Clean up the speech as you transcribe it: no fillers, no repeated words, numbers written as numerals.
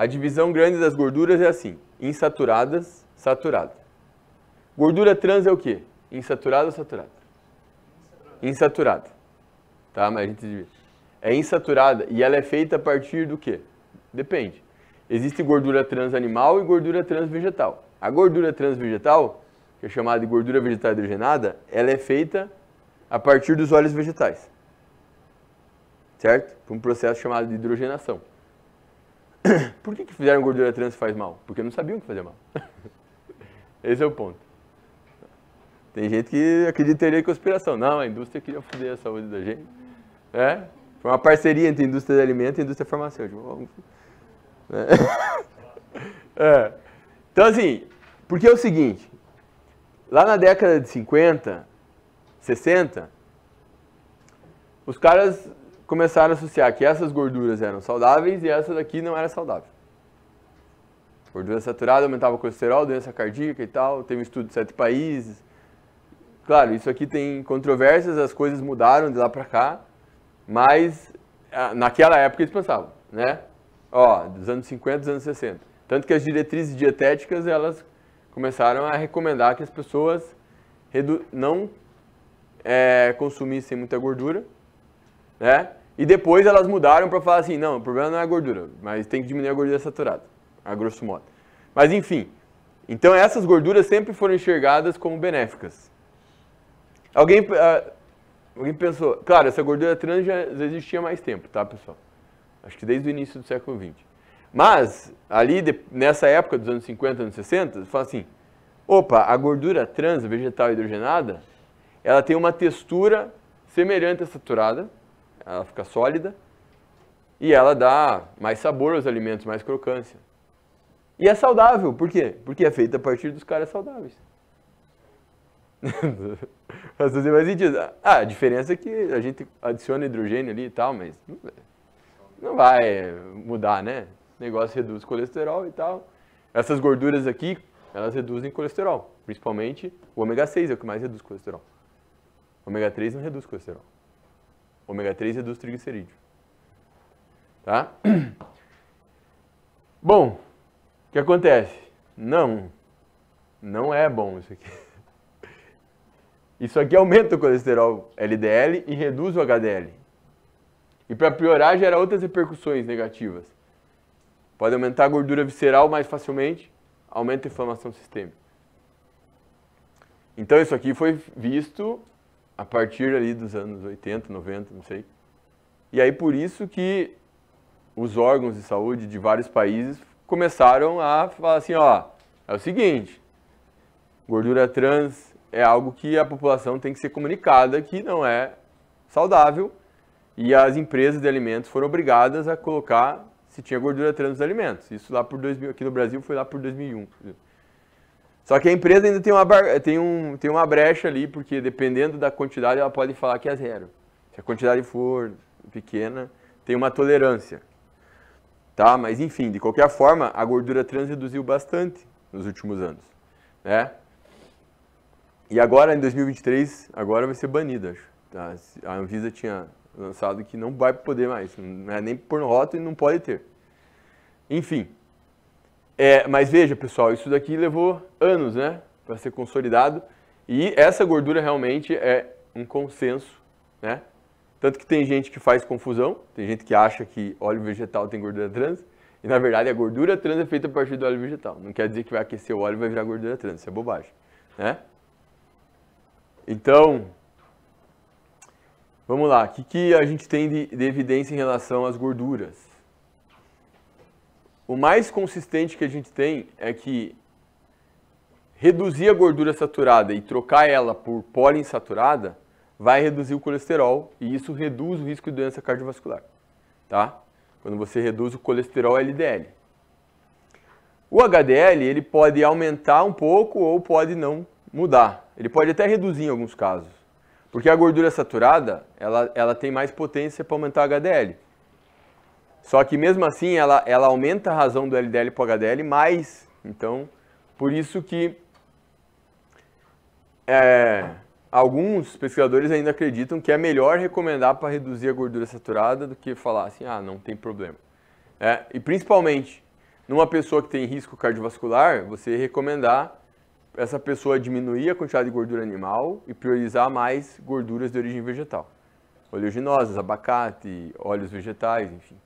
a divisão grande das gorduras é assim, insaturadas, saturadas. Gordura trans é o quê? Insaturada ou saturada? Insaturada. Tá, mas a gente divide. É insaturada e ela é feita a partir do quê? Depende. Existe gordura trans animal e gordura trans vegetal. A gordura trans vegetal, que é chamada de gordura vegetal hidrogenada, ela é feita a partir dos óleos vegetais. Certo? Por um processo chamado de hidrogenação. Por que fizeram gordura trans faz mal? Porque não sabiam que fazia mal. Esse é o ponto. Tem gente que acredita em conspiração. Não, a indústria queria foder a saúde da gente. É? Foi uma parceria entre a indústria de alimentos e a indústria farmacêutica. É. Então, assim, porque é o seguinte, lá na década de 50, 60, os caras começaram a associar que essas gorduras eram saudáveis e essa daqui não era saudável. Gordura saturada aumentava o colesterol, doença cardíaca e tal, teve um estudo de 7 países. Claro, isso aqui tem controvérsias, as coisas mudaram de lá pra cá, mas naquela época eles pensavam, né? Ó, dos anos 50, dos anos 60. Tanto que as diretrizes dietéticas, elas começaram a recomendar que as pessoas não consumissem muita gordura, né? E depois elas mudaram para falar assim, não, o problema não é a gordura, mas tem que diminuir a gordura saturada, a grosso modo. Mas enfim, então essas gorduras sempre foram enxergadas como benéficas. Alguém pensou, claro, essa gordura trans já existia há mais tempo, tá, pessoal? Acho que desde o início do século XX. Mas, ali, nessa época dos anos 50, anos 60, fala assim, opa, a gordura trans, vegetal hidrogenada, ela tem uma textura semelhante à saturada, ela fica sólida, e ela dá mais sabor aos alimentos, mais crocância. E é saudável, por quê? Porque é feita a partir dos caras saudáveis. Faz mais sentido. A diferença é que a gente adiciona hidrogênio ali e tal, mas não vai mudar, né? O negócio reduz colesterol e tal. Essas gorduras aqui, elas reduzem colesterol. Principalmente o ômega 6 é o que mais reduz colesterol. O ômega 3 não reduz colesterol. O ômega 3 reduz triglicerídeo. Tá? Bom, o que acontece? Não é bom isso aqui. Isso aqui aumenta o colesterol LDL e reduz o HDL. E para piorar, gera outras repercussões negativas. Pode aumentar a gordura visceral mais facilmente, aumenta a inflamação sistêmica. Então isso aqui foi visto a partir ali dos anos 80, 90, não sei. E aí por isso que os órgãos de saúde de vários países começaram a falar assim, ó, é o seguinte, gordura trans é algo que a população tem que ser comunicada que não é saudável e as empresas de alimentos foram obrigadas a colocar se tinha gordura trans nos alimentos. Isso lá por 2000, aqui no Brasil foi lá por 2001. Só que a empresa ainda tem uma brecha ali, porque dependendo da quantidade ela pode falar que é zero. Se a quantidade for pequena, tem uma tolerância. Tá? Mas enfim, de qualquer forma, a gordura trans reduziu bastante nos últimos anos. Né? E agora, em 2023, agora vai ser banida, acho. Tá? A Anvisa tinha lançado que não vai poder mais, não é nem pôr no rótulo e não pode ter. Enfim. Mas veja, pessoal, isso daqui levou anos, né, para ser consolidado. E essa gordura realmente é um consenso, né? Tanto que tem gente que faz confusão, tem gente que acha que óleo vegetal tem gordura trans, e na verdade a gordura trans é feita a partir do óleo vegetal. Não quer dizer que vai aquecer o óleo e vai virar gordura trans, isso é bobagem, né? Então, vamos lá, o que a gente tem de evidência em relação às gorduras? O mais consistente que a gente tem é que reduzir a gordura saturada e trocar ela por poliinsaturada vai reduzir o colesterol e isso reduz o risco de doença cardiovascular, tá? Quando você reduz o colesterol LDL. O HDL, ele pode aumentar um pouco ou pode não mudar. Ele pode até reduzir em alguns casos. Porque a gordura saturada, ela tem mais potência para aumentar o HDL. Só que mesmo assim, ela aumenta a razão do LDL para o HDL mais. Então, por isso que alguns pesquisadores ainda acreditam que é melhor recomendar para reduzir a gordura saturada do que falar assim, ah, não tem problema. E principalmente, numa pessoa que tem risco cardiovascular, você recomendar essa pessoa diminuir a quantidade de gordura animal e priorizar mais gorduras de origem vegetal. Oleaginosas, abacate, óleos vegetais, enfim.